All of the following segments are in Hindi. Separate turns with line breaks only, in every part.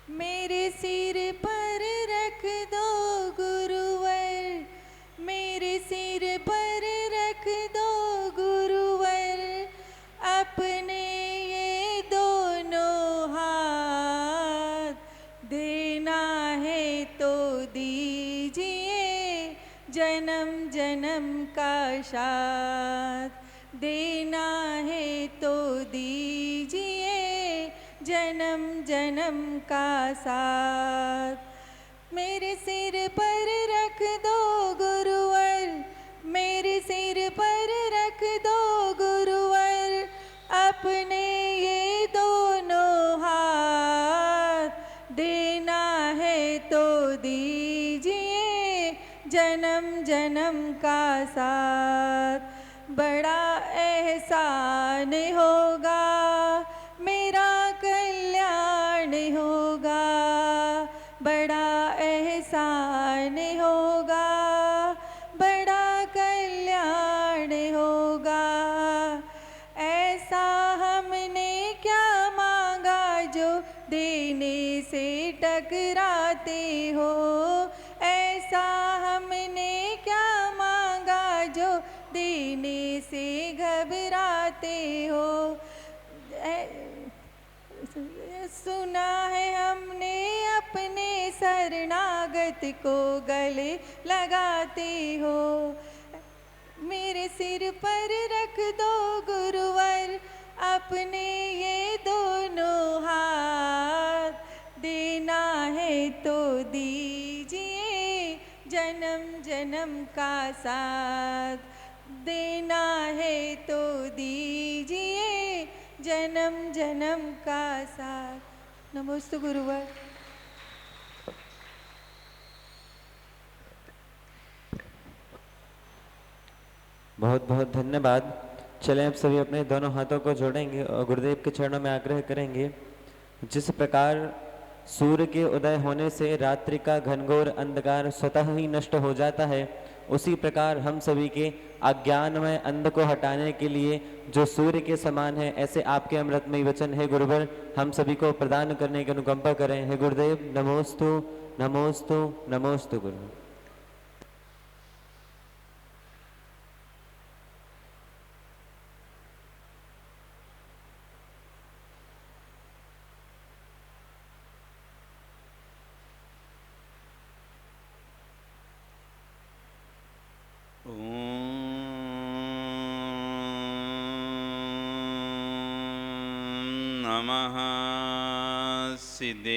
मेरे सिर पर रख दो गुरुवर, मेरे सिर पर रख दो गुरुवर, अपने ये दोनों हाथ, देना है तो दीजिए जन्म जन्म का साथ, देना है तो दीजिए जन्म जन्म का साथ। मेरे सिर पर रख दो गुरुवर, मेरे सिर पर रख दो गुरुवर, अपने ये दोनों हाथ, देना है तो दीजिए जन्म जन्म का साथ। बड़ा एहसान होगा, मेरा कल्याण होगा, बड़ा एहसान होगा, बड़ा कल्याण होगा। ऐसा हमने क्या मांगा जो देने से टकराते हो, ऐसा हमने क्या मांगा जो देने से घबराते हो। सुना है हमने अपने शरणागत को गले लगाते हो, मेरे सिर पर रख दो गुरुवर, अपने ये दोनों हाथ, देना है तो दीजिए जन्म जन्म का साथ, देना है तो दीजिए जन्म जन्म का साथ। नमोस्तु गुरुवर।
बहुत बहुत धन्यवाद। चलें अब सभी अपने दोनों हाथों को जोड़ेंगे और गुरुदेव के चरणों में आग्रह करेंगे। जिस प्रकार सूर्य के उदय होने से रात्रि का घनघोर अंधकार स्वतः ही नष्ट हो जाता है, उसी प्रकार हम सभी के अज्ञानमय अंध को हटाने के लिए जो सूर्य के समान है, ऐसे आपके अमृतमय वचन है गुरुवर हम सभी को प्रदान करने की अनुकंपा करें। हे गुरुदेव नमोस्तु नमोस्तु नमोस्तु गुरु।
नमः सिद्धेभ्यः।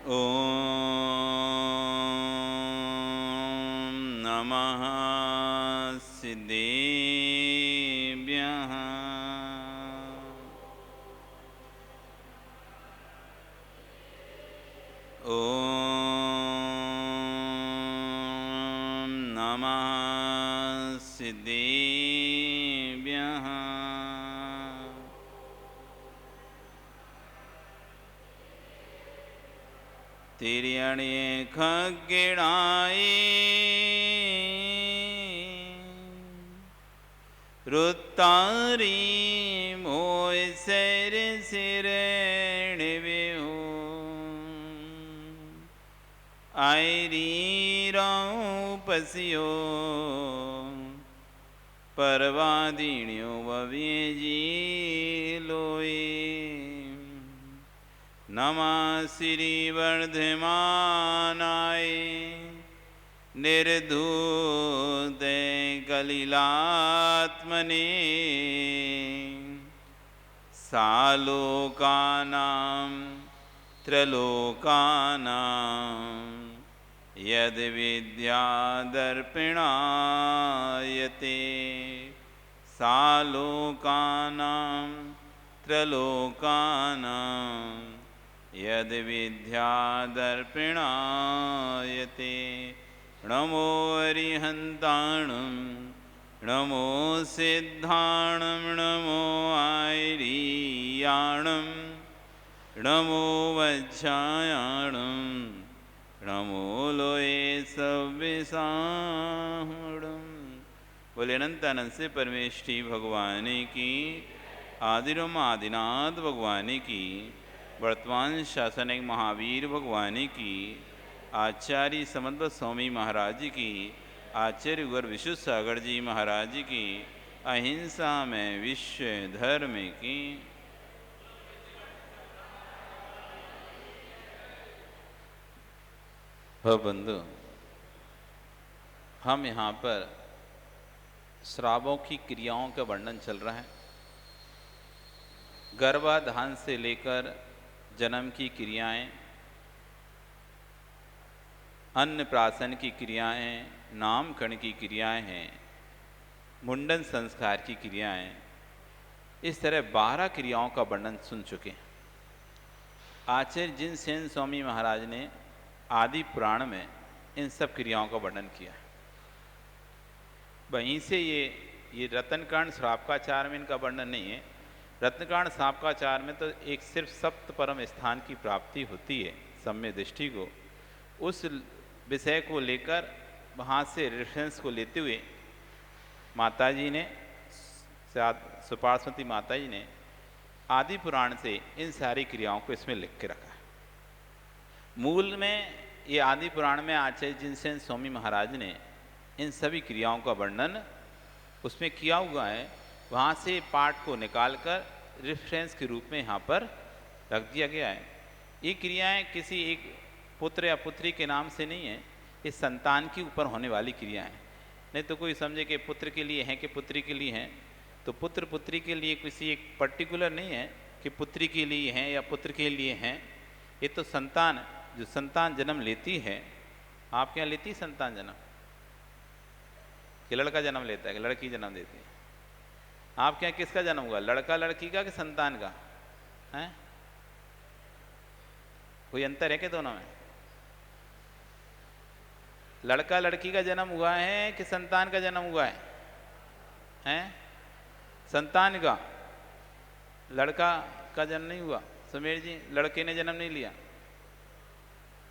ॐ नमः सिद्धेभ्यः। नमः सिद्धेभ्यः। तिर्यण्ये खग्गिणाये रुत्तारी मोय सिर सिरणिव्यो आयरीरौपस्यो परवादिन्यो वव्येजी लोये। नमः श्री वर्धमानाय निर्धूते कलिलात्मने सालोकानां त्रलोकानां यद्विद्यादर्पिणायते सालोकानां त्रलोकानां यद्विद्यादर्पिणायते। नमो अरिहन्ताणं नमो सिद्धाणं नमो आयरीयाणं नमो वज्रायाणं नमो लोये सव्यसाहुणं। बोले अनंत अनंत से परमेष्ठी भगवान की, आदिरम आदिनाथ भगवान की, वर्तमान शासनिक महावीर भगवान की, आचार्य समन्वय स्वामी महाराज की, आचार्य गुरु विशुद्ध सागर जी महाराज की, अहिंसा में विश्व धर्म की। हो बंधु, हम यहाँ पर श्रावों की क्रियाओं का वर्णन चल रहा है। गर्भाधान से लेकर जन्म की क्रियाएं, अन्नप्राशन की क्रियाएं, नामकरण की क्रियाएं हैं, मुंडन संस्कार की क्रियाएं, इस तरह 12 क्रियाओं का वर्णन सुन चुके हैं। आचार्य जिनसेन स्वामी महाराज ने आदि पुराण में इन सब क्रियाओं का वर्णन किया है। वहीं से ये रत्नकांड श्रावकाचार में इनका वर्णन नहीं है। रत्नकांड श्रावकाचार में तो एक सिर्फ सप्त परम स्थान की प्राप्ति होती है सम्य दृष्टि को, उस विषय को लेकर वहाँ से रेफरेंस को लेते हुए माताजी ने, सुपार्श्वती माताजी ने आदि पुराण से इन सारी क्रियाओं को इसमें लिख के रखा है। मूल में ये आदि पुराण में आचार्य जिनसेन स्वामी महाराज ने इन सभी क्रियाओं का वर्णन उसमें किया हुआ है। वहाँ से पाठ को निकालकर रेफरेंस के रूप में यहाँ पर रख दिया गया है। ये क्रियाएं किसी एक पुत्र या पुत्री के नाम से नहीं है, ये संतान के ऊपर होने वाली क्रिया है। नहीं तो कोई समझे कि पुत्र के लिए हैं कि पुत्री के लिए हैं, तो पुत्र पुत्री के लिए किसी एक पर्टिकुलर नहीं है कि पुत्री के लिए हैं या पुत्र के लिए हैं। ये तो संतान, जो संतान जन्म लेती है, आपके यहाँ लेती संतान जन्म कि लड़का जन्म लेता है कि लड़की जन्म देती है? आपके यहाँ किसका जन्म हुआ, लड़का लड़की का कि संतान का है? कोई अंतर है क्या दोनों में? लड़का लड़की का जन्म हुआ है कि संतान का जन्म हुआ है? हैं? संतान का, लड़का का जन्म नहीं हुआ। सुमेर जी, लड़के ने जन्म नहीं लिया।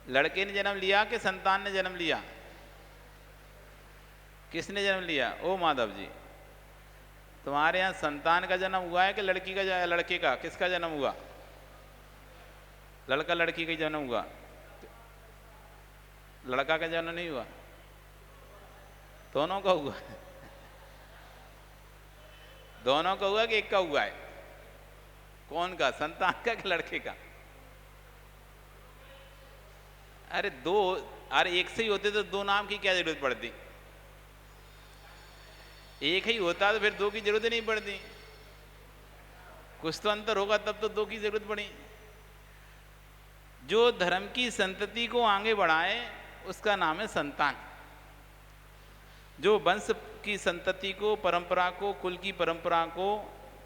लड़के ने जन्म लिया कि संतान ने जन्म लिया? किसने जन्म लिया? ओ माधव जी, तुम्हारे यहाँ संतान का जन्म हुआ है कि लड़की का, लड़के का, किसका जन्म हुआ? लड़का लड़की का जन्म हुआ, लड़का का जन्म नहीं हुआ, दोनों का हुआ। दोनों का हुआ कि एक का हुआ है? कौन का, संतान का कि लड़के का? अरे दो, अरे एक से ही होते तो दो नाम की क्या जरूरत पड़ती? एक ही होता तो फिर दो की जरूरत नहीं पड़ती। कुछ तो अंतर होगा तब तो दो की जरूरत पड़ी। जो धर्म की संतति को आगे बढ़ाए उसका नाम है संतान। जो वंश की संतति को, परंपरा को, कुल की परंपरा को,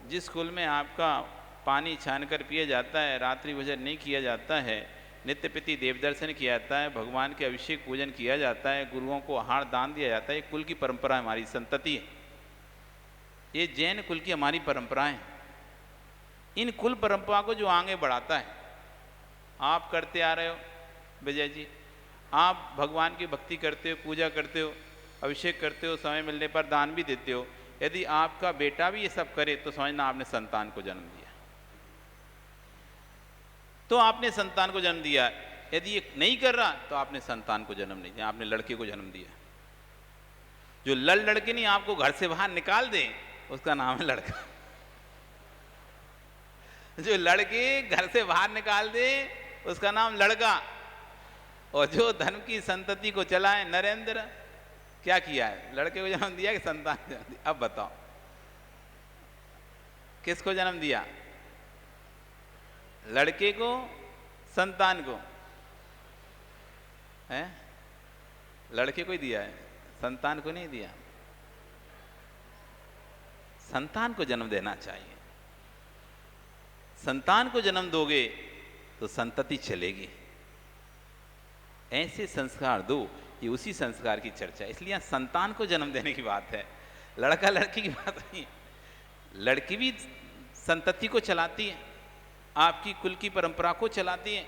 जिस कुल में आपका पानी छान कर पिया जाता है, रात्रि भोजन नहीं किया जाता है, नित्य प्रति देव दर्शन किया जाता है, भगवान के अभिषेक पूजन किया जाता है, गुरुओं को आहार दान दिया जाता है, कुल की परंपरा हमारी संतति है। ये जैन कुल की हमारी परंपराएं। इन कुल परंपरा को जो आगे बढ़ाता है, आप करते आ रहे हो विजय जी, आप भगवान की भक्ति करते हो, पूजा करते हो, अभिषेक करते हो, समय मिलने पर दान भी देते हो। यदि आपका बेटा भी ये सब करे तो समझना आपने संतान को जन्म दिया। तो आपने संतान को जन्म दिया। यदि ये नहीं कर रहा तो आपने संतान को जन्म नहीं दिया, आपने लड़के को जन्म दिया। जो लड़के नहीं आपको घर से बाहर निकाल दे उसका नाम है लड़का। जो लड़के घर से बाहर निकाल दे उसका नाम लड़का। और जो धर्म की संतति को चलाए, नरेंद्र क्या किया है? लड़के को जन्म दिया कि संतान को जन्म दिया? अब बताओ किसको जन्म दिया? लड़के को, संतान को? है लड़के को ही दिया है, संतान को नहीं दिया। संतान को जन्म देना चाहिए। संतान को जन्म दोगे तो संतति चलेगी। ऐसे संस्कार दो, ये उसी संस्कार की चर्चा है। इसलिए यहाँ संतान को जन्म देने की बात है, लड़का लड़की की बात नहीं। लड़की भी संतति को चलाती है, आपकी कुल की परंपरा को चलाती है।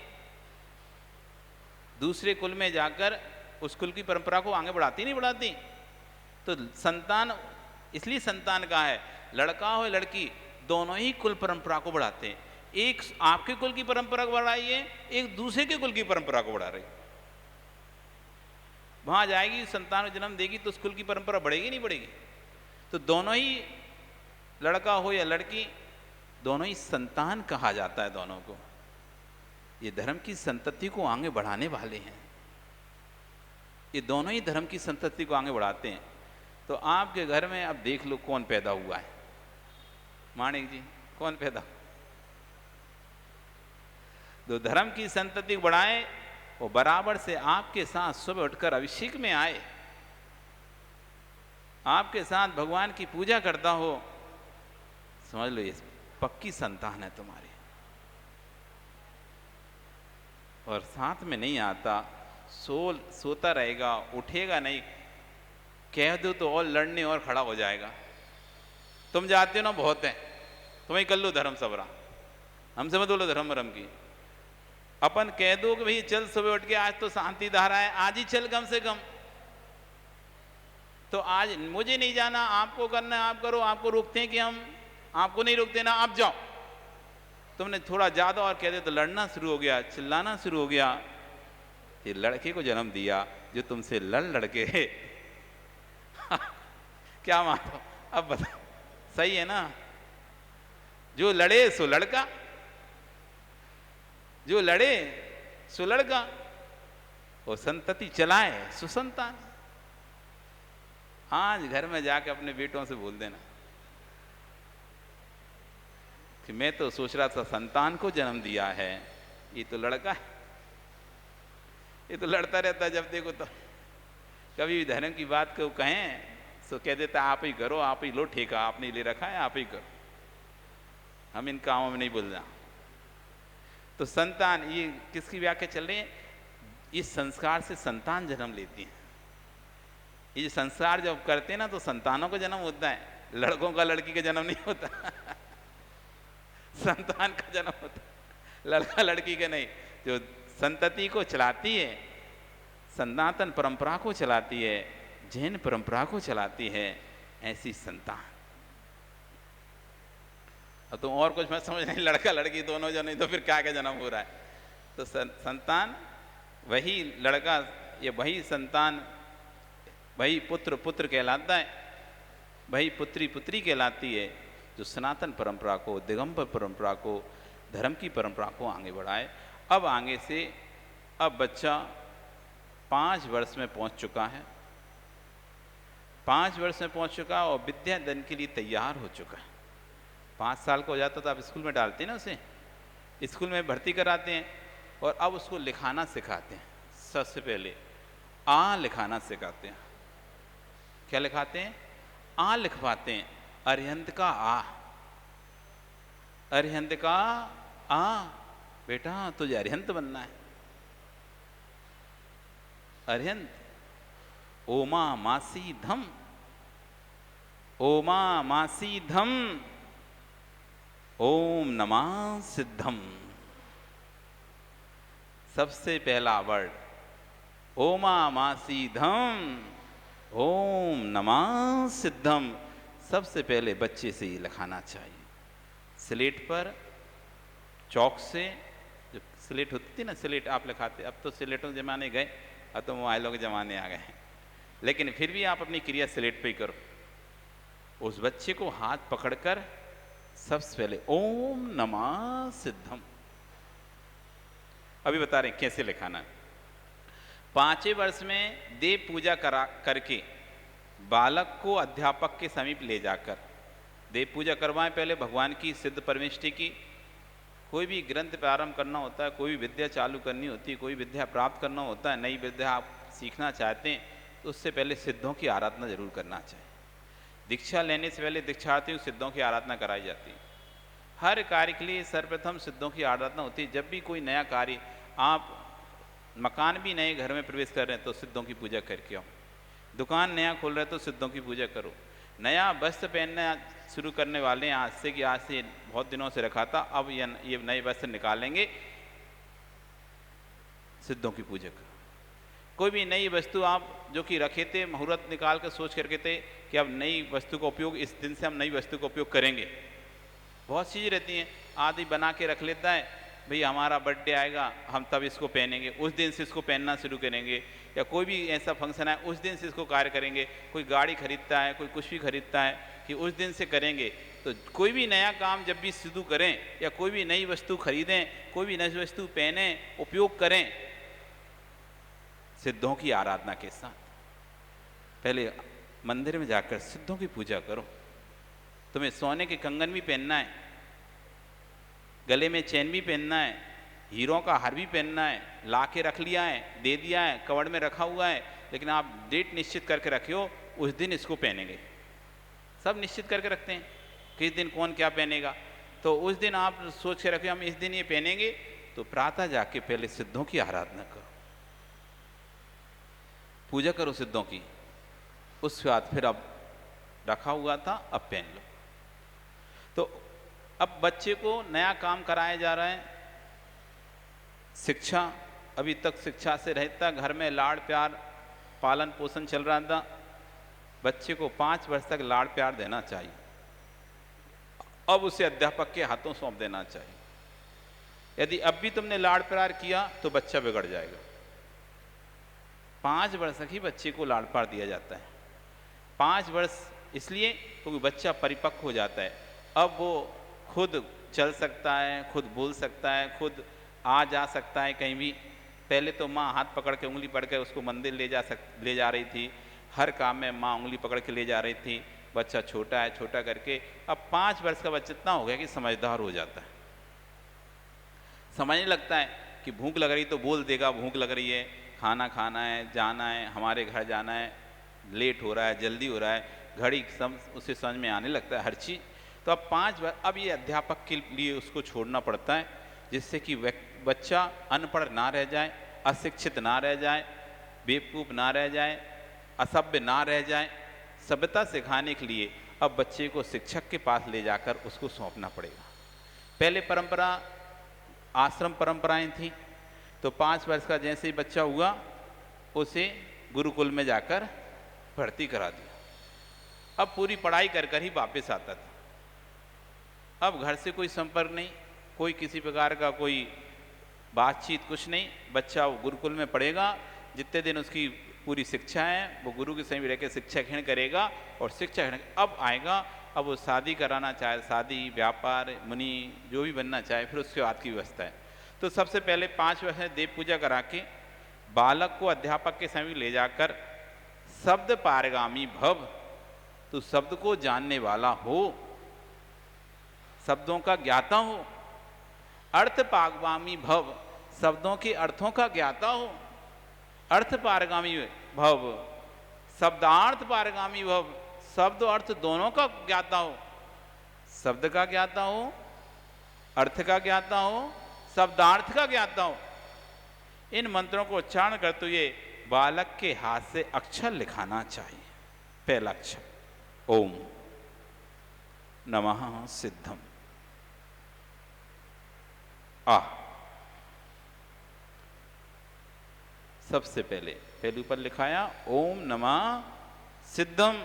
दूसरे कुल में जाकर उस कुल की परंपरा को आगे बढ़ाती नहीं बढ़ाती। तो संतान इसलिए संतान कहा है, लड़का हो लड़की दोनों ही कुल परंपरा को बढ़ाते हैं। एक आपके कुल की परंपरा को बढ़ा रही है, एक दूसरे के कुल की परंपरा को बढ़ा रही है। वहां जाएगी, संतान को जन्म देगी तो उस कुल की परंपरा बढ़ेगी नहीं बढ़ेगी? तो दोनों ही, लड़का हो या लड़की, दोनों ही संतान कहा जाता है दोनों को। ये धर्म की संतति को आगे बढ़ाने वाले हैं, ये दोनों ही धर्म की संतति को आगे बढ़ाते हैं। तो आपके घर में अब देख लो कौन पैदा हुआ है, माणिक जी कौन पैदा? तो धर्म की संतति को बढ़ाए, वो बराबर से आपके साथ सुबह उठकर अभिषेक में आए, आपके साथ भगवान की पूजा करता हो, समझ लो ये पक्की संतान है तुम्हारी। और साथ में नहीं आता, सोता रहेगा, उठेगा नहीं, कह दो तो और लड़ने और खड़ा हो जाएगा। तुम जाते हो ना बहुत है, तुम्हें कर लो धर्म सबरा, हमसे मत बोलो धर्म वरम की। अपन कह दो कि भाई चल सुबह उठ के आज तो शांति धारा है, आज ही चल कम से कम, तो आज मुझे नहीं जाना, आपको करना है आप करो, आपको रोकते हैं कि हम, आपको नहीं रोकते ना, आप जाओ। तुमने थोड़ा ज्यादा और कह दे तो लड़ना शुरू हो गया, चिल्लाना शुरू हो गया। ये लड़के को जन्म दिया जो तुमसे लड़ लड़के क्या मानो, अब बताओ सही है ना? जो लड़े सो लड़का, जो लड़े सो लड़का, वो संतति चलाए सुसंतान। आज घर में जाके अपने बेटों से बोल देना कि मैं तो सोच रहा था संतान को जन्म दिया है, ये तो लड़का है, ये तो लड़ता रहता है जब देखो तो। कभी भी धर्म की बात को कहें तो कह देता आप ही करो, आप ही लो ठेका, आपने ले रखा है आप ही करो, हम इन कामों में नहीं बोल रहा। तो संतान, ये किसकी व्याख्या चल रही है? इस संस्कार से संतान जन्म लेती है। ये संस्कार जब करते हैं ना तो संतानों का जन्म होता है, लड़कों का लड़की का जन्म नहीं होता संतान का जन्म होता है, लड़का लड़की का नहीं। जो संतति को चलाती है, सनातन परंपरा को चलाती है, जैन परंपरा को चलाती है, ऐसी संतान। अब तुम और कुछ मत समझ नहीं, लड़का लड़की दोनों जन, नहीं तो फिर क्या क्या जन्म हो रहा है? तो संतान वही लड़का या वही संतान, वही पुत्र पुत्र कहलाता है, वही पुत्री पुत्री कहलाती है, जो सनातन परंपरा को, दिगंबर परंपरा को, धर्म की परंपरा को आगे बढ़ाए। अब आगे से, अब बच्चा 5 वर्ष में पहुंच चुका है, 5 वर्ष में पहुंच चुका और विद्यादान के लिए तैयार हो चुका है। 5 साल का हो जाता तो आप स्कूल में डालते हैं ना, उसे स्कूल में भर्ती कराते हैं और अब उसको लिखाना सिखाते हैं। सबसे पहले आ लिखाना सिखाते हैं। क्या लिखाते हैं? आ लिखवाते हैं। अरिहंत का आ, अरिहंत का आ, बेटा तुझे अरिहंत बनना है। अरिहंत, ओमा मासी धम, ओमा मासी धम, ओम नमः सिद्धम। सबसे पहला वर्ड ओमा मासी धम, ओम नमः सिद्धम, सबसे पहले बच्चे से ही लिखाना चाहिए। स्लेट पर चौक से, जो स्लेट होती थी ना, स्लेट आप लिखाते, अब तो स्लेटों के जमाने गए, अब तो मोबाइलों के जमाने आ गए हैं, लेकिन फिर भी आप अपनी क्रिया स्लेट पे ही करो। उस बच्चे को हाथ पकड़कर सबसे पहले ओम नमः सिद्धम, अभी बता रहे हैं कैसे लिखाना। 5वें वर्ष में देव पूजा करके बालक को अध्यापक के समीप ले जाकर देव पूजा करवाएं। पहले भगवान की सिद्ध परमेष्टि की, कोई भी ग्रंथ प्रारंभ करना होता है, कोई भी विद्या चालू करनी होती है, कोई विद्या प्राप्त करना होता है, नई विद्या आप सीखना चाहते हैं तो उससे पहले सिद्धों की आराधना जरूर करना चाहिए। दीक्षा लेने से पहले दीक्षार्थियों सिद्धों की आराधना कराई जाती है। हर कार्य के लिए सर्वप्रथम सिद्धों की आराधना होती है। जब भी कोई नया कार्य, आप मकान भी नए घर में प्रवेश कर रहे हैं तो सिद्धों की पूजा करके आओ। दुकान नया खोल रहे हैं तो सिद्धों की पूजा करो। नया वस्त्र पहनना शुरू करने वाले हैं आज से, कि आज से बहुत दिनों से रखा था, अब ये नए वस्त्र निकालेंगे, सिद्धों की पूजा करो। कोई भी नई वस्तु आप जो कि रखे थे, मुहूर्त निकाल कर सोच करके थे कि अब नई वस्तु का उपयोग, इस दिन से हम नई वस्तु का उपयोग करेंगे। बहुत चीज़ें रहती हैं, आदि बना के रख लेता है, भाई हमारा बर्थडे आएगा हम तब इसको पहनेंगे, उस दिन से इसको पहनना शुरू करेंगे, या कोई भी ऐसा फंक्शन है उस दिन से इसको कार्य करेंगे। कोई गाड़ी खरीदता है, कोई कुछ भी खरीदता है कि उस दिन से करेंगे। तो कोई भी नया काम जब भी शुरू करें या कोई भी नई वस्तु खरीदें, कोई भी नई वस्तु पहने, उपयोग करें, सिद्धों की आराधना के साथ पहले मंदिर में जाकर सिद्धों की पूजा करो। तुम्हें सोने के कंगन भी पहनना है, गले में चैन भी पहनना है, हीरों का हार भी पहनना है, ला के रख लिया है, दे दिया है, कवर्ड में रखा हुआ है, लेकिन आप डेट निश्चित करके रखे हो, उस दिन इसको पहनेंगे। सब निश्चित करके रखते हैं किस दिन कौन क्या पहनेगा, तो उस दिन आप सोच के रखे हम इस दिन ये पहनेंगे। तो प्रातः जाके पहले सिद्धों की आराधना करो, पूजा करो सिद्धों की, उसके बाद फिर अब रखा हुआ था अब पहन लो। तो अब बच्चे को नया काम कराया जा रहा है, शिक्षा, अभी तक शिक्षा से रहता, घर में लाड़ प्यार पालन पोषण चल रहा था। बच्चे को 5 वर्ष तक लाड़ प्यार देना चाहिए, अब उसे अध्यापक के हाथों सौंप देना चाहिए। यदि अब भी तुमने लाड़ प्यार किया तो बच्चा बिगड़ जाएगा। 5 वर्ष तक ही बच्चे को लाड़ प्यार दिया जाता है। 5 वर्ष इसलिए क्योंकि बच्चा परिपक्व हो जाता है, अब वो खुद चल सकता है, खुद बोल सकता है, खुद आ जा सकता है कहीं भी। पहले तो माँ हाथ पकड़ के उंगली पकड़ के उसको मंदिर ले जा रही थी, हर काम में माँ उंगली पकड़ के ले जा रही थी। बच्चा छोटा है, छोटा करके अब 5 वर्ष का बच्चा इतना हो गया कि समझदार हो जाता है, समझने लगता है कि भूख लग रही तो बोल देगा भूख लग रही है, खाना खाना है, जाना है, हमारे घर जाना है, लेट हो रहा है, जल्दी हो रहा है, घड़ी सब उसे समझ में आने लगता है हर चीज़। तो अब 5 वर्ष अब ये अध्यापक के लिए उसको छोड़ना पड़ता है, जिससे कि बच्चा अनपढ़ ना रह जाए, अशिक्षित ना रह जाए, बेवकूफ़ ना रह जाए, असभ्य ना रह जाए। सभ्यता सिखाने के लिए अब बच्चे को शिक्षक के पास ले जाकर उसको सौंपना पड़ेगा। पहले परंपरा आश्रम परंपराएं थी, तो 5 वर्ष का जैसे ही बच्चा हुआ उसे गुरुकुल में जाकर भर्ती करा दिया। अब पूरी पढ़ाई कर कर ही वापस आता था। अब घर से कोई संपर्क नहीं, कोई किसी प्रकार का कोई बातचीत, कुछ नहीं। बच्चा वो गुरुकुल में पढ़ेगा, जितने दिन उसकी पूरी शिक्षा है वो गुरु के संग रह के शिक्षा ग्रहण करेगा, और शिक्षा ग्रहण अब आएगा, अब वो शादी कराना चाहे शादी, व्यापार, मुनि जो भी बनना चाहे, फिर उसके बाद की व्यवस्था है। तो सबसे पहले 5 वर्ष में देव पूजा करा के बालक को अध्यापक के समीप ले जाकर शब्द पारगामी भव, तो शब्द को जानने वाला हो, शब्दों का ज्ञाता हो। अर्थ पारगामी भव, शब्दों के अर्थों का ज्ञाता हो। अर्थ पारगामी भव, शब्दार्थ पारगामी भव, शब्द अर्थ दोनों का ज्ञाता हो। शब्द का ज्ञाता हो, अर्थ का ज्ञाता हो, शब्दार्थ का ज्ञाता हो। इन मंत्रों को उच्चारण करते हुए बालक के हाथ से अक्षर लिखाना चाहिए। पहला अक्षर ओम नमः सिद्धम आ। सबसे पहले ऊपर लिखाया ओम नमः सिद्धम,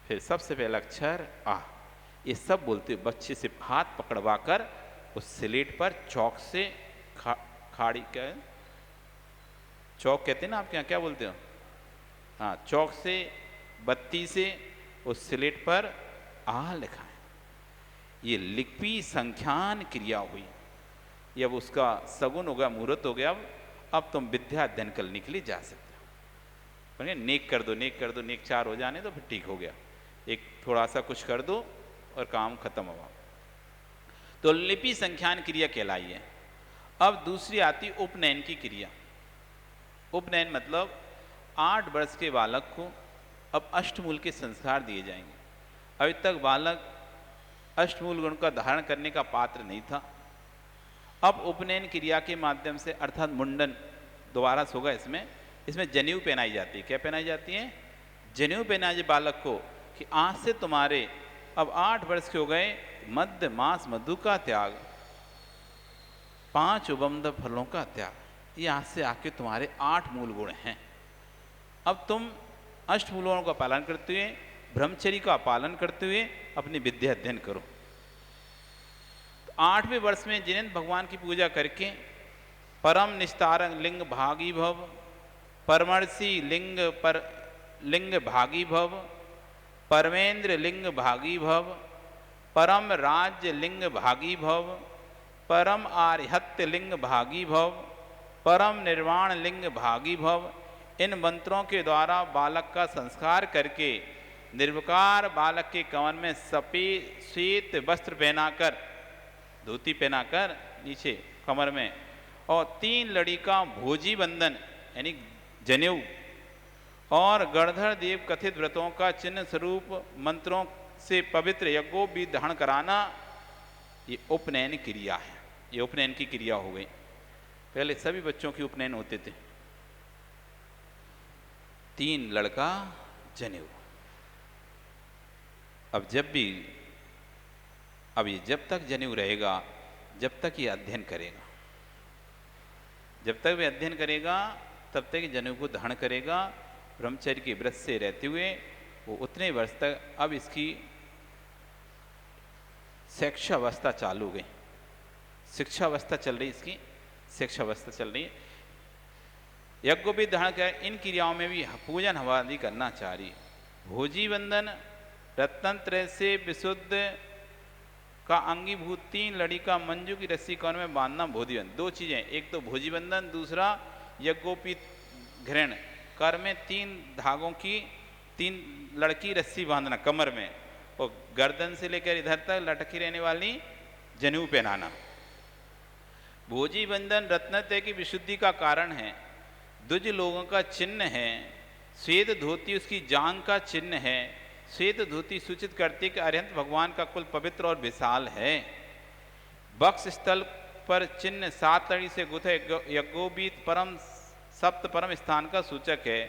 फिर सबसे पहला अक्षर आ। ये सब बोलते हुए बच्चे से हाथ पकड़वा कर उस स्लेट पर चौक से खाड़ी का चौक कहते हैं ना आपके यहाँ, क्या बोलते हो? हाँ, चौक से बत्ती से उस स्लेट पर आ लिखा है। ये लिपि संख्यान क्रिया हुई, ये अब उसका सगुन हो गया, मुहूर्त हो गया। अब तुम विद्या अध्ययन करने के लिए जा सकते हो। नेक कर दो, नेक कर दो, नेक 4 हो जाने तो फिर ठीक हो गया। एक थोड़ा सा कुछ कर दो और काम खत्म हुआ। तो लिपि संख्यान क्रिया कहलाई है। अब दूसरी आती उपनयन की क्रिया। उपनयन मतलब 8 वर्ष के बालक को अब अष्टमूल के संस्कार दिए जाएंगे। अभी तक बालक अष्टमूल गुण का धारण करने का पात्र नहीं था। अब उपनयन क्रिया के माध्यम से, अर्थात मुंडन दोबारा से होगा, इसमें जनेऊ पहनाई जाती है। क्या पहनाई जाती है? जनेऊ पहनाई जाए बालक को कि आज से तुम्हारे अब 8 वर्ष के हो गए, मध्य मास मधु का त्याग, 5 उबंध फलों का त्याग, यहाँ से आके तुम्हारे 8 मूल गुण हैं। अब तुम अष्ट मूलों का पालन करते हुए, ब्रह्मचर्य का पालन करते हुए अपनी विद्या अध्ययन करो। तो 8वें वर्ष में जिनेंद्र भगवान की पूजा करके परम निस्तारंग लिंग भागी भव, परमर्षि लिंग भागी भव, परमेंद्र लिंग भागी भव, परम राज्य लिंग भागी भव, परम आर्यहत्य लिंग भागी भव, परम निर्वाण लिंग भागी भव। इन मंत्रों के द्वारा बालक का संस्कार करके निर्विकार बालक के कमर में सफेद श्वेत वस्त्र पहनाकर, धोती पहनाकर नीचे कमर में, और 3 लड़ी का भोजी बंधन यानी जनेऊ और गणधर देव कथित व्रतों का चिन्ह स्वरूप मंत्रों से पवित्र यज्ञोपवीत धारण कराना, ये उपनयन क्रिया है। ये उपनयन की क्रिया हो गई। पहले सभी बच्चों की उपनयन होते थे। 3 लड़का जनेऊ। अब ये जब तक जनेऊ रहेगा, जब तक ये अध्ययन करेगा, जब तक वे अध्ययन करेगा तब तक जनेऊ को धारण करेगा। ब्रह्मचर्य के व्रत से रहते हुए वो उतने वर्ष तक, अब इसकी शिक्षावस्था चालू हो गई, शिक्षावस्था चल रही, इसकी शिक्षावस्था चल रही है। यज्ञोपवीत धारण कर इन क्रियाओं में भी पूजन हवादि करना चाहिए। भोजी बंधन रत्नत्रय से विशुद्ध का अंगीभूत 3 लड़ी का मंजू की रस्सी कौन में बांधना भोजी बंधन। 2 चीजें, एक तो भोजी बंधन, दूसरा यज्ञोपवीत घृण। कर में 3 धागों की 3 लड़की रस्सी बांधना कमर में, और गर्दन से लेकर इधर तक लटकी रहने वाली जनेऊ पहनाना। भोजी बंधन रत्नत्रय की विशुद्धि का कारण है, द्विज लोगों का चिन्ह है। श्वेत धोती उसकी जांग का चिन्ह है। श्वेत धोती सूचित करती है कि अरिहंत भगवान का कुल पवित्र और विशाल है। वक्ष स्थल पर चिन्ह 7 लड़ी से गुथे यज्ञोपवीत परम सप्त परम स्थान का सूचक है।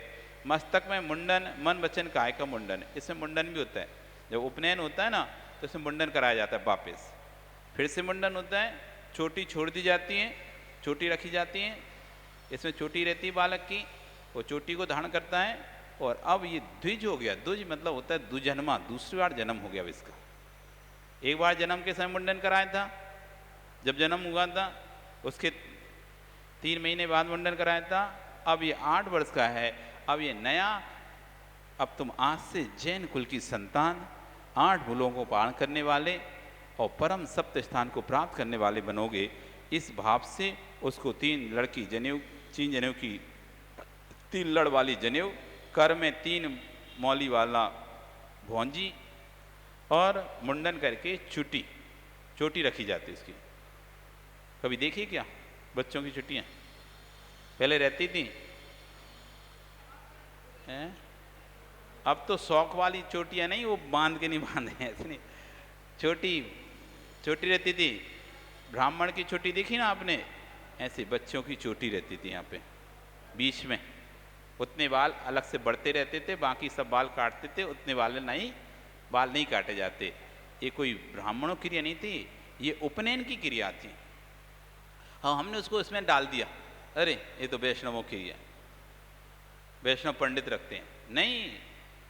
मस्तक में मुंडन, मन वचन काय का मुंडन, इसमें मुंडन भी होता है। जब उपनयन होता है ना तो इसमें मुंडन कराया जाता है, वापस फिर से मुंडन होता है। चोटी छोड़ दी जाती है, चोटी रखी जाती है, इसमें चोटी रहती है बालक की, वो चोटी को धारण करता है। और अब ये द्विज हो गया। द्विज मतलब होता है दुजन्मा, दूसरी बार जन्म हो गया अब इसका। एक बार जन्म के समय मुंडन कराया था, जब जन्म हुआ था उसके 3 महीने बाद मुंडन कराया था। अब ये 8 वर्ष का है, अब ये नया, अब तुम आज से जैन कुल की संतान 8 मूलों को पालन करने वाले और परम सप्त स्थान को प्राप्त करने वाले बनोगे। इस भाव से उसको 3 लड़की जनेऊ, 3 जनेऊ की 3 लड़ वाली जनेऊ, कर में 3 मौली वाला भौंजी, और मुंडन करके चोटी रखी जाती इसकी। कभी देखी क्या बच्चों की चुटियाँ? पहले रहती थी हैं? अब तो शौक वाली चोटियाँ नहीं, वो बांध के नहीं बांधे हैं, ऐसे नहीं, चोटी रहती थी। ब्राह्मण की चोटी देखी ना आपने, ऐसे बच्चों की चोटी रहती थी यहाँ पे बीच में। उतने बाल अलग से बढ़ते रहते थे, बाकी सब बाल काटते थे, उतने बाल नहीं काटे जाते। ये कोई ब्राह्मणों की क्रिया नहीं थी, ये उपनयन की क्रिया थी। हाँ, हमने उसको इसमें डाल दिया, अरे ये तो वैष्णवों की क्रिया, वैष्णव पंडित रखते हैं। नहीं,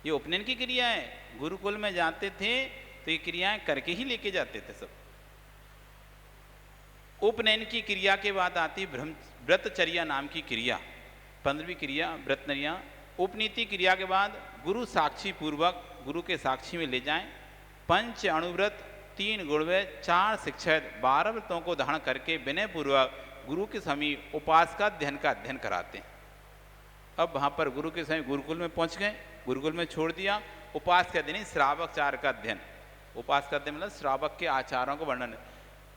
ये उपनयन की क्रिया है। गुरुकुल में जाते थे तो ये क्रियाएं करके ही लेके जाते थे सब। उपनयन की क्रिया के बाद आती व्रतचर्या नाम की क्रिया, 15वीं क्रिया व्रतचर्या। उपनीति क्रिया के बाद गुरु साक्षी पूर्वक गुरु के साक्षी में ले जाएं। 5 अणुव्रत, 3 गुणव्रत, 4 शिक्षक, 12 व्रतों को धारण करके विनय पूर्वक गुरु के समीप उपासका अध्ययन का अध्ययन कराते हैं। अब वहाँ पर गुरु के समीप गुरुकुल में पहुँच गए, गुरुकुल में छोड़ दिया। उपासका अध्ययन श्रावकाचार का अध्ययन, उपासका अध्ययन मतलब श्रावक के आचारों का वर्णन,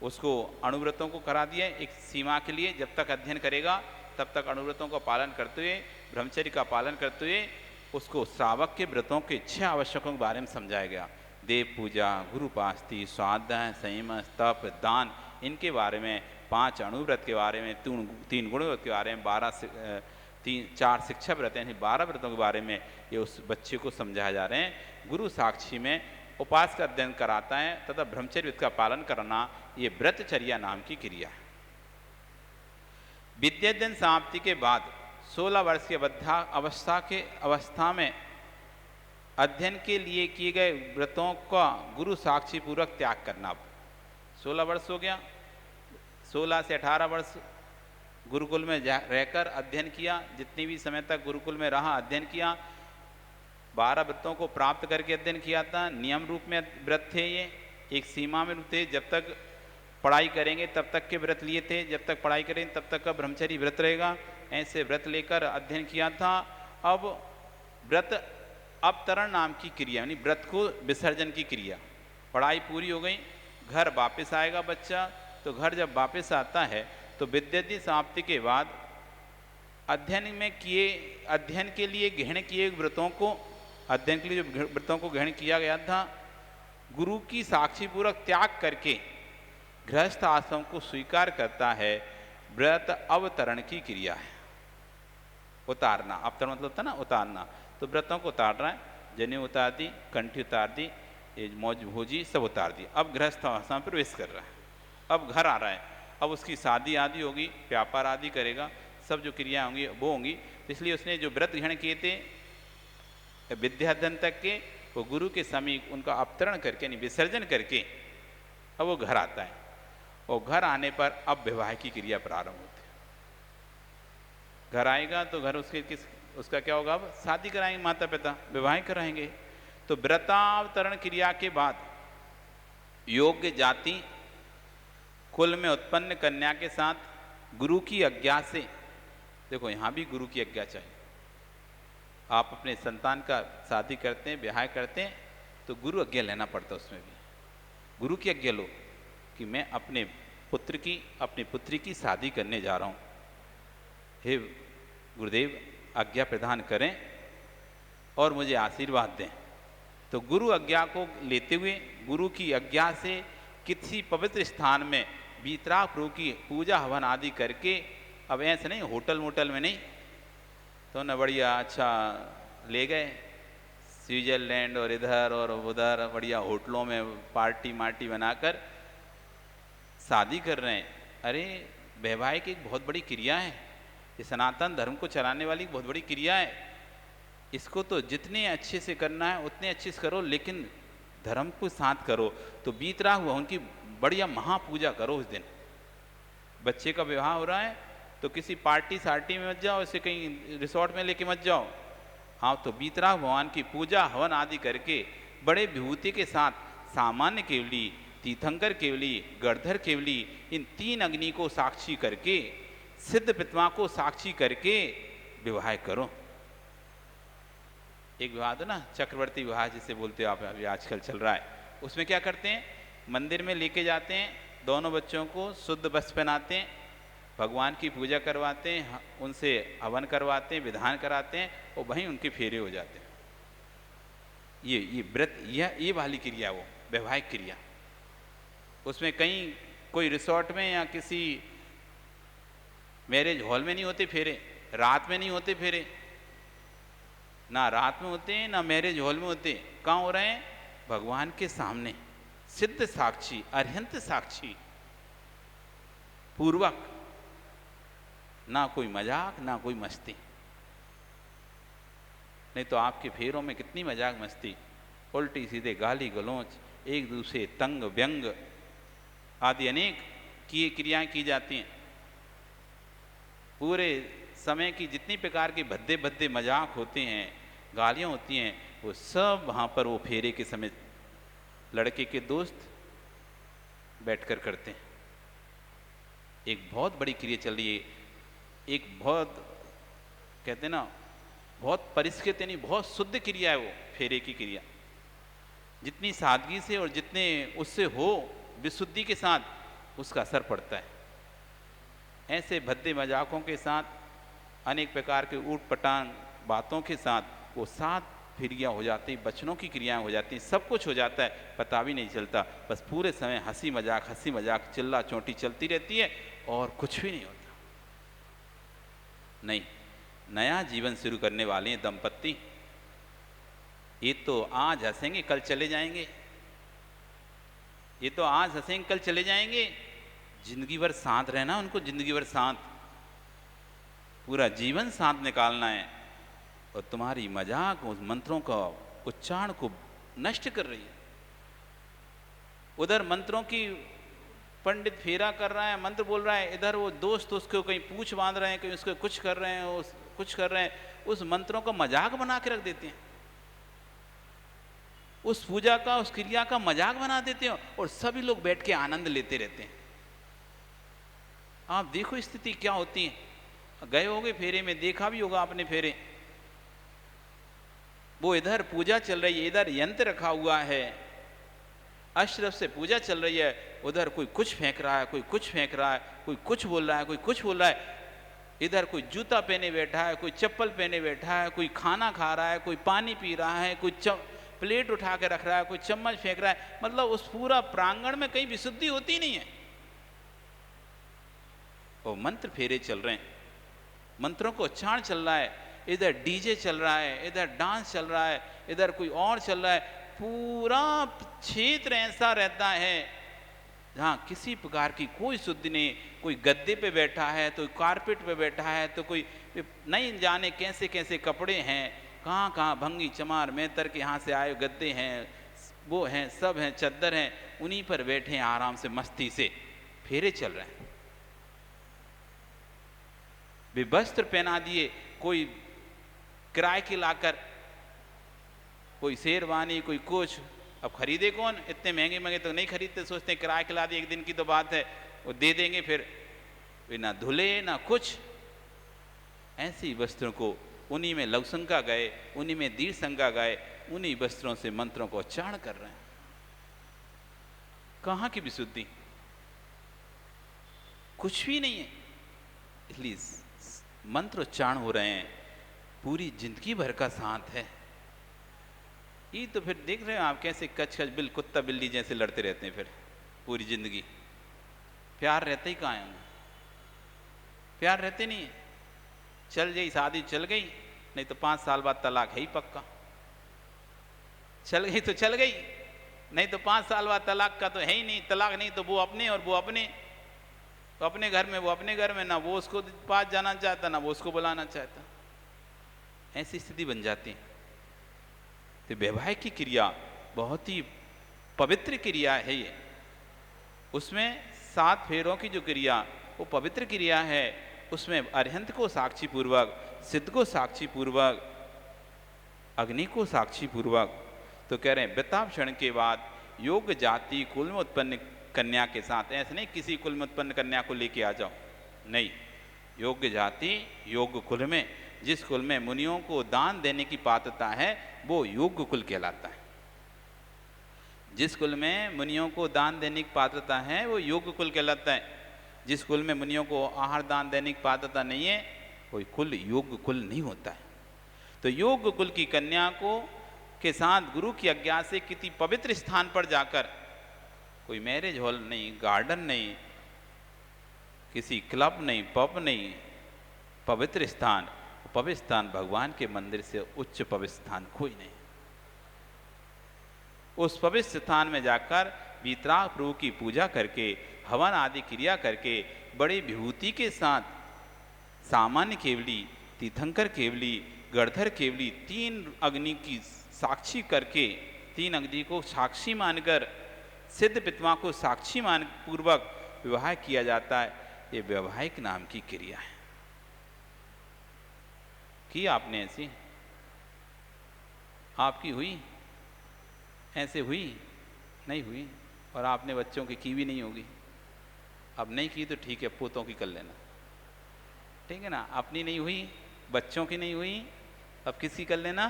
उसको अणुव्रतों को करा दिया एक सीमा के लिए। जब तक अध्ययन करेगा तब तक अणुव्रतों का पालन करते हुए, ब्रह्मचर्य का पालन करते हुए उसको श्रावक के व्रतों के 6 आवश्यकों के बारे में समझाया गया। देव पूजा, गुरुपास्ति, स्वाध्याय, संयम, तप, दान, इनके बारे में, 5 अणुव्रत के बारे में, 3 गुणव्रत के बारे में, 4 शिक्षा व्रत यानी 12 व्रतों के बारे में ये उस बच्चे को समझाया जा रहे हैं। गुरु साक्षी में उपास का अध्ययन कराता है तथा ब्रह्मचर्य का पालन करना, ये व्रतचर्या नाम की क्रिया है। विद्याध्ययन समाप्ति के बाद 16 वर्ष की अवस्था में अध्ययन के लिए किए गए व्रतों का गुरु साक्षी पूर्वक त्याग करना। 16 वर्ष हो गया, 16 से 18 वर्ष गुरुकुल में रहकर अध्ययन किया, जितनी भी समय तक गुरुकुल में रहा अध्ययन किया, 12 व्रतों को प्राप्त करके अध्ययन किया था। नियम रूप में व्रत थे, ये एक सीमा में थे, जब तक पढ़ाई करेंगे तब तक के व्रत लिए थे, जब तक पढ़ाई करेंगे तब तक का ब्रह्मचर्य व्रत रहेगा, ऐसे व्रत लेकर अध्ययन किया था। अब व्रत अवतरण नाम की क्रिया, यानी व्रत को विसर्जन की क्रिया, पढ़ाई पूरी हो गई, घर वापस आएगा बच्चा, तो घर जब वापस आता है तो विद्याध्ययन समाप्ति के बाद अध्ययन के लिए ग्रहण किए व्रतों को, अध्ययन के लिए जो व्रतों को ग्रहण किया गया था, गुरु की साक्षी पूर्वक त्याग करके गृहस्थ आश्रम को स्वीकार करता है। व्रत अवतरण की क्रिया है, उतारना। अवतरण मतलब होता है ना उतारना, तो व्रतों को उतार रहा है, जनेऊ उतार दी, कंठी उतार दी, ये मौज भोजी सब उतार दी, अब गृहस्थ आश्रम में प्रवेश कर रहा है, अब घर आ रहा है, अब उसकी शादी आदि होगी, व्यापार आदि करेगा, सब जो क्रियाएं होंगी वो होंगी। तो इसलिए उसने जो व्रत ग्रहण किए थे विद्याध्ययन तक के, वो गुरु के समीप उनका अवतरण करके यानी विसर्जन करके अब वो घर आता है, और घर आने पर अब विवाह की क्रिया प्रारंभ होती है। घर आएगा तो घर उसका क्या होगा, अब शादी कराएंगे, माता पिता विवाह कराएंगे। तो व्रतावतरण क्रिया के बाद योग्य जाति कुल में उत्पन्न कन्या के साथ गुरु की आज्ञा से, देखो यहाँ भी गुरु की आज्ञा चाहिए, आप अपने संतान का शादी करते हैं, ब्याह करते हैं, तो गुरु आज्ञा लेना पड़ता है। उसमें भी गुरु की आज्ञा लो कि मैं अपने पुत्र की, अपनी पुत्री की शादी करने जा रहा हूँ, हे गुरुदेव आज्ञा प्रदान करें और मुझे आशीर्वाद दें। तो गुरु आज्ञा को लेते हुए, गुरु की आज्ञा से किसी पवित्र स्थान में वीतराग प्रभु की पूजा हवन आदि करके, अब ऐसे नहीं होटल मोटल में नहीं, तो न बढ़िया अच्छा ले गए स्विट्जरलैंड और इधर और उधर बढ़िया होटलों में पार्टी मार्टी बनाकर शादी कर रहे हैं। अरे वैवाहिक एक बहुत बड़ी क्रिया है, ये सनातन धर्म को चलाने वाली बहुत बड़ी क्रिया है, इसको तो जितने अच्छे से करना है उतने अच्छे से करो, लेकिन धर्म को साथ करो। तो वीतराग हुआ उनकी बढ़िया महापूजा करो उस दिन। बच्चे का विवाह हो रहा है तो किसी पार्टी सार्टी में मत जाओ, इसे कहीं रिसोर्ट में लेके मत जाओ, हाँ तो वीतराग भगवान की पूजा हवन आदि करके बड़े विभूति के साथ सामान्य केवली, तीर्थंकर केवली, गणधर केवली, इन 3 अग्नि को साक्षी करके, सिद्ध पितमा को साक्षी करके विवाह करो। एक विवाह तो ना चक्रवर्ती विवाह जिसे बोलते हो आप, अभी आजकल चल रहा है, उसमें क्या करते हैं, मंदिर में लेके जाते हैं, दोनों बच्चों को शुद्ध वस्त्र पहनाते हैं, भगवान की पूजा करवाते हैं, उनसे हवन करवाते हैं, विधान कराते हैं, और वहीं उनके फेरे हो जाते हैं। ये व्रत, ये वाली क्रिया, वो वैवाहिक क्रिया। उसमें कहीं कोई रिसोर्ट में या किसी मैरिज हॉल में नहीं होते फेरे, रात में नहीं होते फेरे, ना रात में होते हैं ना मैरिज हॉल में होते। कहाँ हो रहे हैं, भगवान के सामने, सिद्ध साक्षी, अरहंत साक्षी पूर्वक, ना कोई मजाक ना कोई मस्ती। नहीं तो आपके फेरों में कितनी मजाक मस्ती, उल्टी सीधे गाली गलौच, एक दूसरे तंग व्यंग आदि अनेक क्रियाएं की जाती हैं। पूरे समय की जितनी प्रकार के भद्दे भद्दे मजाक होते हैं, गालियां होती हैं, वो सब वहाँ पर वो फेरे के समय लड़के के दोस्त बैठकर करते हैं। एक बहुत बड़ी क्रिया चल रही है, एक बहुत कहते हैं ना बहुत परिष्कृत यानी बहुत शुद्ध क्रिया है वो फेरे की क्रिया। जितनी सादगी से और जितने उससे हो विशुद्धि के साथ उसका असर पड़ता है। ऐसे भद्दे मजाकों के साथ, अनेक प्रकार के ऊट पटांग बातों के साथ वो 7 क्रिया हो जाती, बचनों की क्रियाएं हो जाती, सब कुछ हो जाता है, पता भी नहीं चलता। बस पूरे समय हंसी मजाक चिल्ला चोटी चलती रहती है और कुछ भी नहीं होता। नहीं, नया जीवन शुरू करने वाले हैं दंपत्ति, ये तो आज हंसेंगे कल चले जाएंगे, ये तो आज हंसेंगे कल चले जाएंगे, जिंदगी भर साथ रहना उनको, जिंदगी भर साथ। पूरा जीवन साथ निकालना है, और तुम्हारी मजाक उस मंत्रों का उच्चारण को नष्ट कर रही है। उधर मंत्रों की पंडित फेरा कर रहा है, मंत्र बोल रहा है, इधर वो दोस्त उसको कहीं पूछ बांध रहे हैं, कहीं उसको कुछ कर रहे हैं, कुछ कर रहे हैं, उस मंत्रों का मजाक बना के रख देते हैं, उस पूजा का, उस क्रिया का मजाक बना देते हैं, और सभी लोग बैठ के आनंद लेते रहते हैं। आप देखो स्थिति क्या होती है। गए होगे फेरे में, देखा भी होगा आपने फेरे, वो इधर पूजा चल रही है, इधर यंत्र रखा हुआ है, अशरफ से पूजा चल रही है, उधर कोई कुछ फेंक रहा है, कोई कुछ फेंक रहा है, कोई कुछ बोल रहा है, कोई कुछ बोल रहा है, इधर कोई जूता पहने बैठा है, कोई चप्पल पहने बैठा है, कोई खाना खा रहा है, कोई पानी पी रहा है, कोई प्लेट उठा के रख रहा है, कोई चम्मच फेंक रहा है। मतलब उस पूरा प्रांगण में कहीं विशुद्धि होती नहीं है। और मंत्र फेरे चल रहे हैं, मंत्रों को उच्चारण चल रहा है, इधर डीजे चल रहा है, इधर डांस चल रहा है, इधर कोई और चल रहा है। पूरा क्षेत्र ऐसा रहता है जहाँ किसी प्रकार की कोई शुद्धि नहीं। कोई गद्दे पे बैठा है, तो कारपेट पे बैठा है, तो कोई नहीं जाने कैसे कैसे कपड़े हैं, कहाँ कहाँ भंगी चमार मेहतर के यहाँ से आए गद्दे हैं, वो हैं, सब हैं, चद्दर हैं, उन्हीं पर बैठे हैं आराम से मस्ती से, फेरे चल रहे हैं। वे वस्त्र पहना दिए, कोई किराए के लाकर, कोई शेरवानी, कोई कुछ। अब खरीदे कौन? इतने महंगे महंगे तो नहीं खरीदते, सोचते हैं किराए के ला दिए, एक दिन की तो बात है, वो दे देंगे, फिर वे ना धुले ना कुछ। ऐसे ही वस्त्रों को, उन्हीं में लवसंका गए, उन्हीं में दीर्घ संज्ञा गए, उन्हीं वस्त्रों से मंत्रों को उच्चारण कर रहे हैं। कहाँ की विशुद्धि? कुछ भी नहीं है। इसलिए मंत्र उच्चारण हो रहे हैं, पूरी जिंदगी भर का साथ है। ये तो फिर देख रहे हो आप कैसे कच कच बिल कुत्ता बिल्ली जैसे लड़ते रहते हैं, फिर पूरी जिंदगी। प्यार रहते ही कहाँ है? प्यार रहते नहीं है। चल गई शादी, चल गई, नहीं तो 5 साल बाद तलाक है ही पक्का। चल गई तो चल गई, नहीं तो 5 साल बाद तलाक का तो है ही नहीं। तलाक नहीं तो वो अपने और वो अपने, तो अपने घर में वो अपने घर में, ना वो उसको पास जाना चाहता, ना वो उसको बुलाना चाहता। ऐसी स्थिति बन जाती है। तो वैवाहिक की क्रिया बहुत ही पवित्र क्रिया है ये। उसमें 7 फेरों की जो क्रिया, वो पवित्र क्रिया है। उसमें अरिहंत को साक्षी पूर्वक, सिद्ध को साक्षी पूर्वक, अग्नि को साक्षी पूर्वक। तो कह रहे हैं वृताभक्षण के बाद योग्य जाति कुल में उत्पन्न कन्या के साथ, ऐसे नहीं किसी कुल में उत्पन्न कन्या को लेके आ जाओ, नहीं, योग्य जाति योग्य कुल में, जिस कुल में मुनियों को दान देने की पात्रता है वो योग्य कुल कहलाता है। जिस कुल में मुनियों को दान देने की पात्रता है वो योग्य कुल कहलाता है। जिस कुल में मुनियों को आहार दान देने की पात्रता नहीं है, कोई कुल योग्य कुल नहीं होता है। तो योग्य कुल की कन्या को के साथ गुरु की आज्ञा से किसी पवित्र स्थान पर जाकर, कोई मैरिज हॉल नहीं, गार्डन नहीं, किसी क्लब नहीं, पब नहीं, पवित्र स्थान, पवित्र स्थान भगवान के मंदिर से उच्च पवित्र स्थान कोई नहीं। उस पवित्र स्थान में जाकर वीतराग प्रभु की पूजा करके, हवन आदि क्रिया करके, बड़ी विभूति के साथ सामान्य केवली, तीर्थंकर केवली, गणधर केवली, 3 अग्नि की साक्षी करके, 3 अग्नि को साक्षी मानकर, सिद्ध पितवा को साक्षी मान पूर्वक विवाह किया जाता है। ये वैवाहिक नाम की क्रिया है। की आपने ऐसी? आपकी हुई? ऐसे हुई? नहीं हुई। और आपने बच्चों की भी नहीं होगी। अब नहीं की तो ठीक है, पोतों की कर लेना, ठीक है ना। अपनी नहीं हुई, बच्चों की नहीं हुई, अब किसी कर लेना,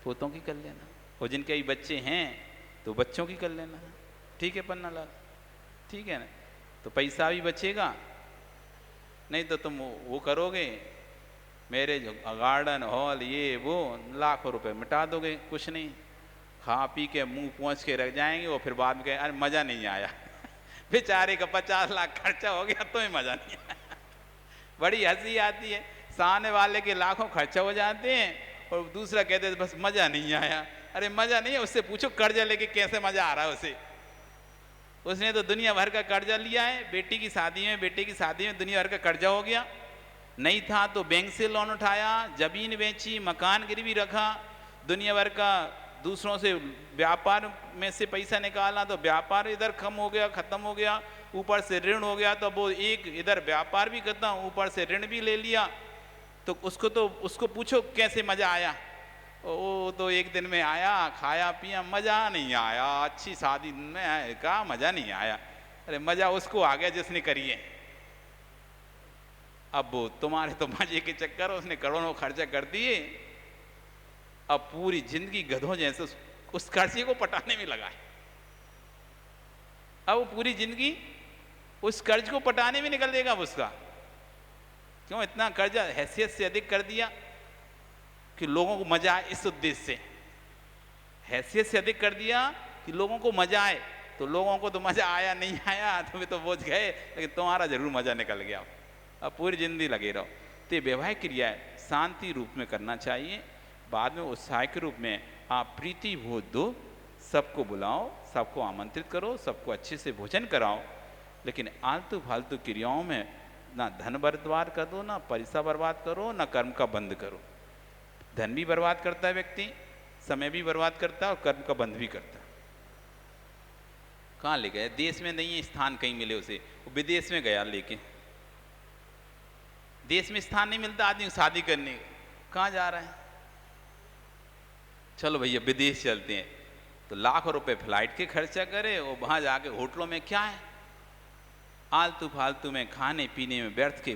पोतों की कर लेना। और जिनके भी बच्चे हैं तो बच्चों की कर लेना, ठीक है पन्ना लाल, ठीक है ना। तो पैसा भी बचेगा, नहीं तो तुम वो करोगे मैरिज गार्डन हॉल ये वो, लाखों रुपए मिटा दोगे, कुछ नहीं, खा पी के मुंह पहुँच के रख जाएंगे। और फिर बाद में कहे अरे मज़ा नहीं आया, बेचारे का 50 लाख खर्चा हो गया, तुम्हें मज़ा नहीं आया। बड़ी हंसी आती है, सामने वाले के लाखों खर्चा हो जाते हैं और दूसरा कहते हैं बस मज़ा नहीं आया। अरे मज़ा नहीं है, उससे पूछो कर्जा लेके कैसे मज़ा आ रहा है उसे। उसने तो दुनिया भर का कर्जा लिया है, बेटी की शादी में दुनिया भर का कर्जा हो गया, नहीं था तो बैंक से लोन उठाया, जमीन बेची, मकान गिरवी रखा, दुनिया भर का दूसरों से व्यापार में से पैसा निकाला तो व्यापार इधर कम हो गया, खत्म हो गया, ऊपर से ऋण हो गया, तो वो एक इधर व्यापार भी खत्म, ऊपर से ऋण भी ले लिया। तो उसको पूछो कैसे मजा आया? वो तो एक दिन में आया, खाया पिया, मजा नहीं आया। अच्छी शादी में कहा मजा नहीं आया। अरे मजा उसको आ गया जिसने करी है। अब वो तुम्हारे तो मजे के चक्कर उसने करोड़ों खर्चा कर दिए, अब पूरी जिंदगी गधों जैसे उस खर्चे को पटाने में लगा है। अब वो पूरी जिंदगी उस कर्ज को पटाने में निकल देगा उसका। क्यों? इतना कर्जा हैसियत से अधिक कर दिया कि लोगों को मजा आए, इस उद्देश्य से हैसियत से अधिक कर दिया कि लोगों को मजा आए। तो लोगों को तो मजा आया नहीं आया, तुम्हें तो बोझ गए, लेकिन तुम्हारा जरूर मजा निकल गया। अब पूरी जिंदगी लगे रहो। तो ये वैवाहिक क्रिया शांति रूप में करना चाहिए। बाद में उत्साह के रूप में आप प्रीति भोज दो, सबको बुलाओ, सबको आमंत्रित करो, सबको अच्छे से भोजन कराओ, लेकिन आलतू फालतू क्रियाओं में ना धन बर्बाद कर दो, ना पैसा बर्बाद करो, ना कर्म का बंद करो। धन भी बर्बाद करता है व्यक्ति, समय भी बर्बाद करता है और कर्म का बंद भी करता है। कहाँ ले गए? देश में नहीं है स्थान कहीं मिले उसे, वो विदेश में गया लेके। देश में स्थान नहीं मिलता आदमी शादी करने, कहाँ जा रहे हैं? चलो भैया विदेश चलते हैं, तो लाखों रुपए फ्लाइट के खर्चा करे और वहां जाके होटलों में क्या है, आलतू फालतू में खाने पीने में व्यर्थ के,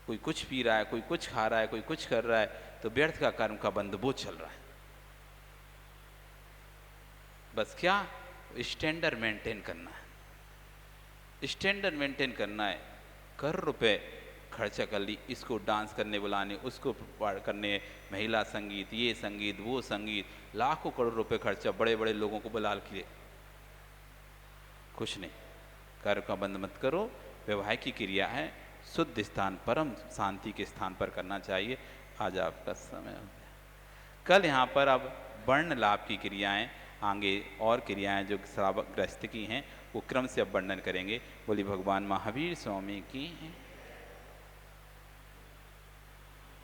कोई कुछ पी रहा है, कोई कुछ खा रहा है, कोई कुछ कर रहा है, तो व्यर्थ का कर्म का बंद बोझ चल रहा है। बस क्या स्टैंडर्ड मेंटेन करना है, स्टैंडर्ड मेंटेन करना है। करोड़ रुपए खर्चा कर ली, इसको डांस करने बुलाने, उसको करने, महिला संगीत, ये संगीत, वो संगीत, लाखों करोड़ रुपए खर्चा, बड़े बड़े लोगों को बुला के, कुछ नहीं। कर्म का बंद मत करो। वैवाहिक की क्रिया है शुद्ध स्थान, परम शांति के स्थान पर करना चाहिए। आज आपका समय हो गया। कल यहाँ पर अब वर्ण लाभ की क्रियाएं, आगे और क्रियाएं जो श्रावक गृहस्थ की हैं वो क्रम से अब वर्णन करेंगे। बोली भगवान महावीर स्वामी की।